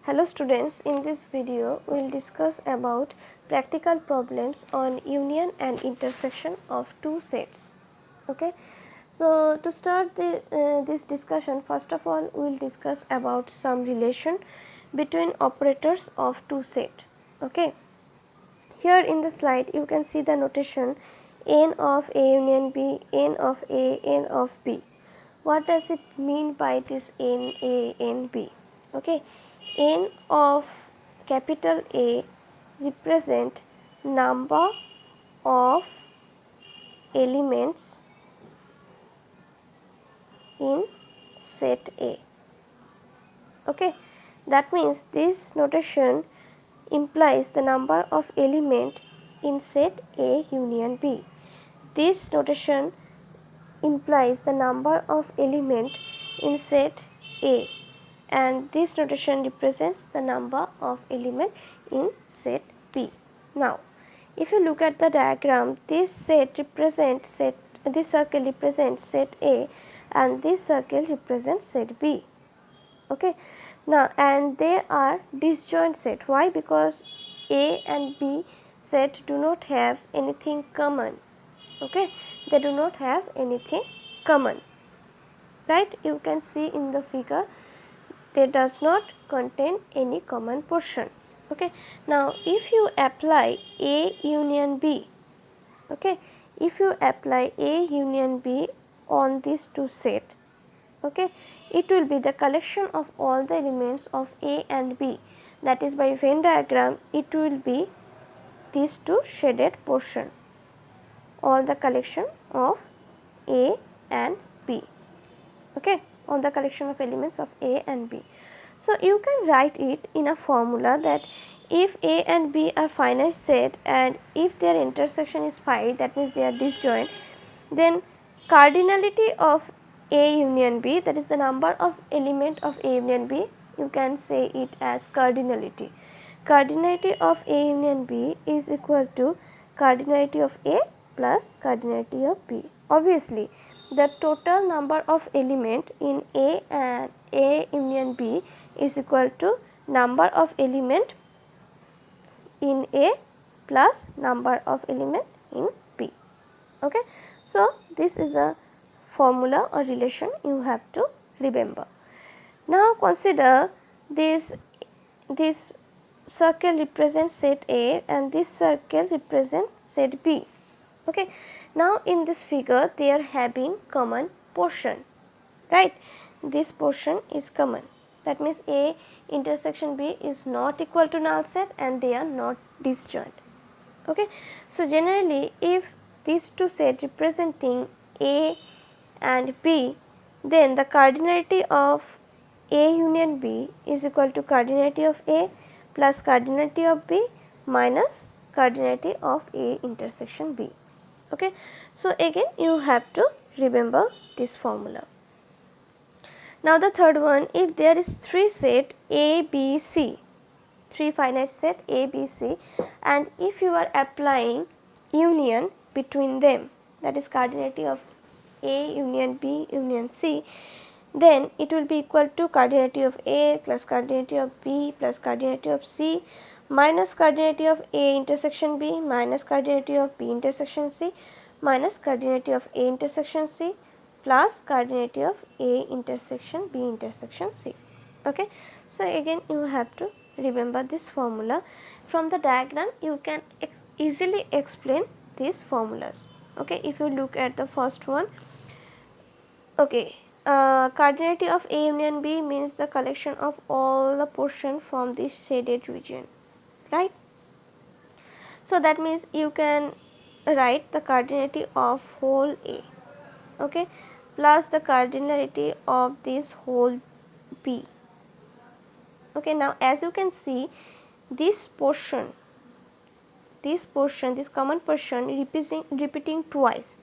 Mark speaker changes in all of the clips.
Speaker 1: Hello students, in this video we will discuss about practical problems on union and intersection of two sets. Okay. So, to start this discussion, first of all we will discuss about some relation between operators of two set. Okay. Here in the slide you can see the notation n of A union B, n of A, n of B. What does it mean by this n A, n B? Okay. N of capital A represent number of elements in set A. Okay. That means this notation implies the number of element in set A union B. This notation implies the number of element in set A, and this notation represents the number of element in set B. Now, if you look at the diagram, this circle represents set A and this circle represents set B. Okay. Now, and they are disjoint set. Why? Because A and B set do not have anything common. Okay. They do not have anything common, right? You can see in the figure they does not contain any common portion. Okay. Now, if you apply A union B, okay, if you apply A union B on these two set, okay, it will be the collection of all the elements of A and B, that is by Venn diagram it will be these two shaded portion, all the collection of A and B, okay, all the collection of elements of A and B. So, you can write it in a formula that if A and B are finite set and if their intersection is phi, that means they are disjoint, then cardinality of A union B, that is the number of element of A union B, you can say it as cardinality. Cardinality of A union B is equal to cardinality of A plus cardinality of B. Obviously, the total number of element in A and A union B is equal to number of element in A plus number of element in B. Okay. So, this is a formula or relation you have to remember. Now, consider this circle represents set A and this circle represents set B. Okay. Now, in this figure they are having common portion, right? This portion is common, that means A intersection B is not equal to null set and they are not disjoint. Okay. So, generally if these two sets representing A and B, then the cardinality of A union B is equal to cardinality of A plus cardinality of B minus cardinality of A intersection B. Okay. So, again you have to remember this formula. Now, the third one, if there is 3 set A, B, C, 3 finite set A, B, C, and if you are applying union between them, that is cardinality of A union B union C, then it will be equal to cardinality of A plus cardinality of B plus cardinality of C minus cardinality of A intersection B minus cardinality of B intersection C minus cardinality of A intersection C plus cardinality of A intersection B intersection C. Okay. So, again you have to remember this formula. From the diagram you can easily explain these formulas. Okay. If you look at the first one, okay, cardinality of A union B means the collection of all the portion from this shaded region, right? So, that means you can write the cardinality of whole A, okay, plus the cardinality of this whole B. Okay. Now, as you can see, this portion, this common portion repeating twice.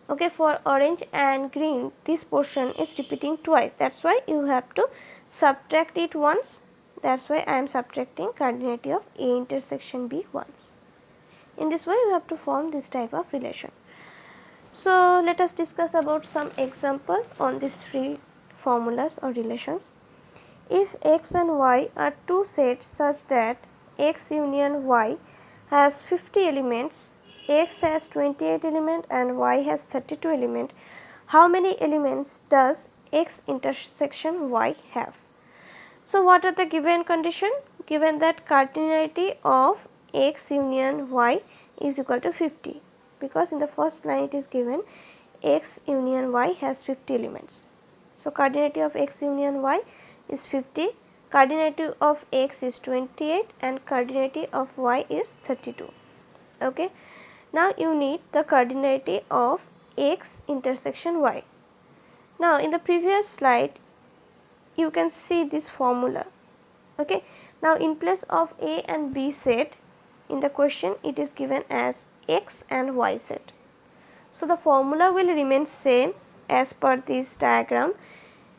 Speaker 1: Okay. For orange and green, this portion is repeating twice. That is why you have to subtract it once. That is why I am subtracting cardinality of A intersection B once. In this way, you have to form this type of relation. So, let us discuss about some example on these three formulas or relations. If x and y are two sets such that x union y has 50 elements, x has 28 elements and y has 32 elements, how many elements does x intersection y have? So, what are the given condition? Given that cardinality of x union y is equal to 50, because in the first line it is given x union y has 50 elements. So, cardinality of x union y is 50, cardinality of x is 28 and cardinality of y is 32. Okay. Now, you need the cardinality of x intersection y. Now, in the previous slide you can see this formula. Okay. Now, in place of A and B set, in the question it is given as x and y set. So, the formula will remain same as per this diagram.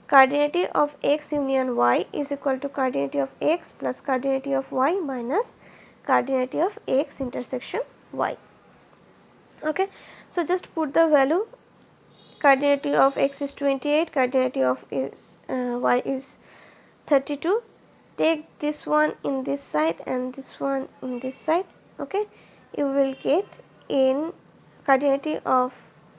Speaker 1: Cardinality of x union y is equal to cardinality of x plus cardinality of y minus cardinality of x intersection y. Okay. So, just put the value. Cardinality of x is 28, cardinality of y is 32. Take this one in this side and this one in this side. Okay. You will get in cardinality of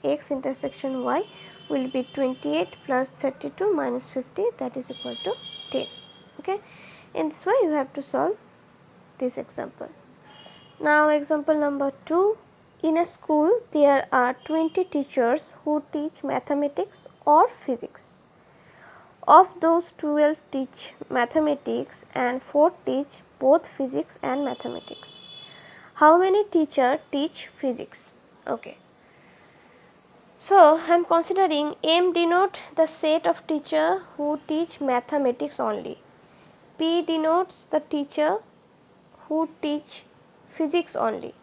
Speaker 1: x intersection y will be 28 plus 32 minus 50, that is equal to 10. Okay. In this way you have to solve this example. Now, example number 2. In a school there are 20 teachers who teach mathematics or physics. Of those, 12 teach mathematics and 4 teach both physics and mathematics. How many teachers teach physics? Okay. So, I am considering M denote the set of teachers who teach mathematics only. P denotes the teacher who teach physics only.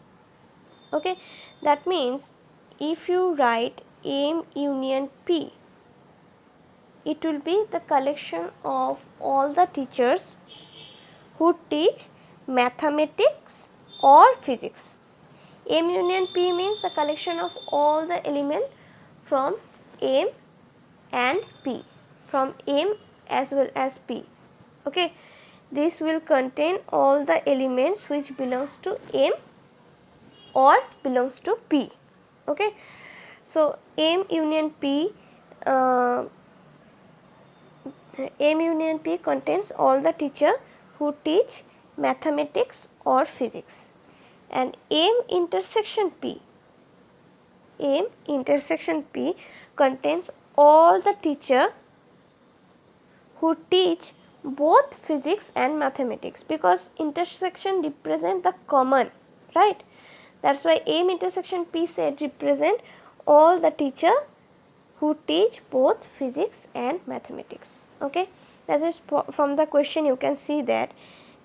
Speaker 1: Okay. That means, if you write M union P, it will be the collection of all the teachers who teach mathematics or physics. M union P means the collection of all the elements from M and P, from M as well as P. Okay. This will contain all the elements which belongs to M or belongs to P. Okay. So, M union P contains all the teacher who teach mathematics or physics, and M intersection P contains all the teacher who teach both physics and mathematics, because intersection represent the common, right. That is why M intersection P set represent all the teacher who teach both physics and mathematics. Okay. That is from the question you can see that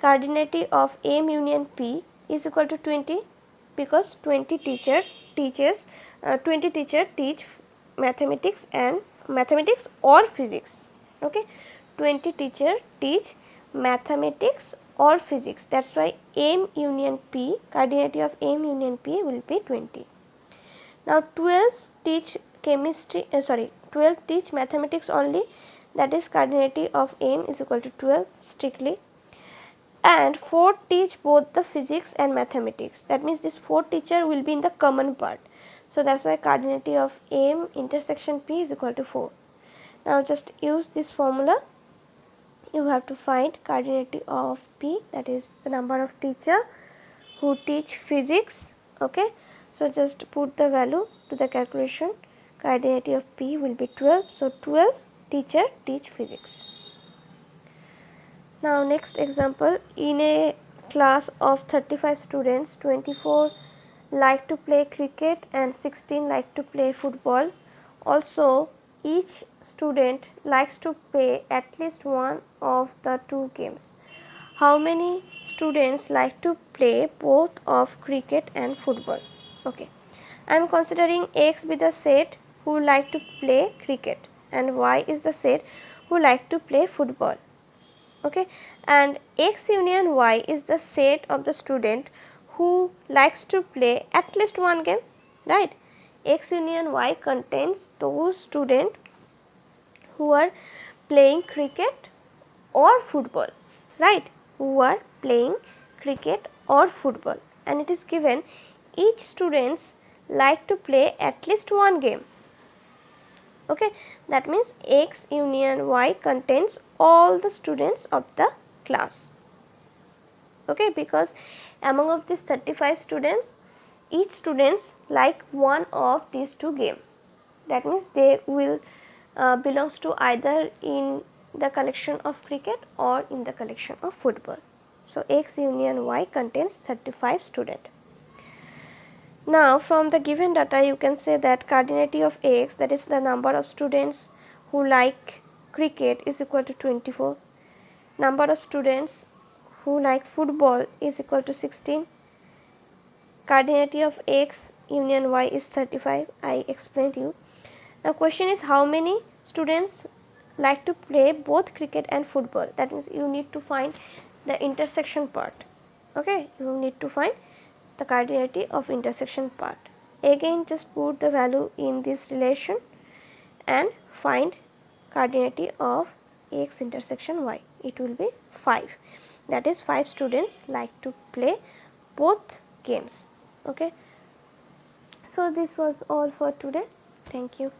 Speaker 1: cardinality of M union P is equal to 20, because 20 teacher teach mathematics or physics. Okay. 20 teacher teach mathematics or physics. That is why M union P, cardinality of M union P will be 20. Now, 12 teach 12 teach mathematics only, that is cardinality of M is equal to 12 strictly, and 4 teach both the physics and mathematics. That means, this 4 teacher will be in the common part. So, that is why cardinality of M intersection P is equal to 4. Now, just use this formula. You have to find cardinality of P, that is the number of teacher who teach physics. Okay. So, just put the value to the calculation. Cardinality of P will be 12. So, 12 teacher teach physics. Now, next example, in a class of 35 students, 24 like to play cricket and 16 like to play football. Also, each student likes to play at least one of the two games. How many students like to play both of cricket and football? Okay. I am considering X be the set who like to play cricket and Y is the set who like to play football. Okay. And X union Y is the set of the student who likes to play at least one game, right. X union Y contains those students who are playing cricket or football, right, who are playing cricket or football, and it is given each students like to play at least one game. Okay, that means X union Y contains all the students of the class. Okay, because among of these 35 students, each students like one of these two game. That means they will belongs to either in the collection of cricket or in the collection of football. So X union Y contains 35 students. Now from the given data you can say that cardinality of X, that is the number of students who like cricket, is equal to 24. Number of students who like football is equal to 16. Cardinality of X union Y is 35. I explained you. Now question is how many students like to play both cricket and football. That means you need to find the intersection part. Okay, you need to find the cardinality of intersection part. Again just put the value in this relation and find cardinality of X intersection Y. It will be 5. That is 5 students like to play both games. Okay. So this was all for today. Thank you.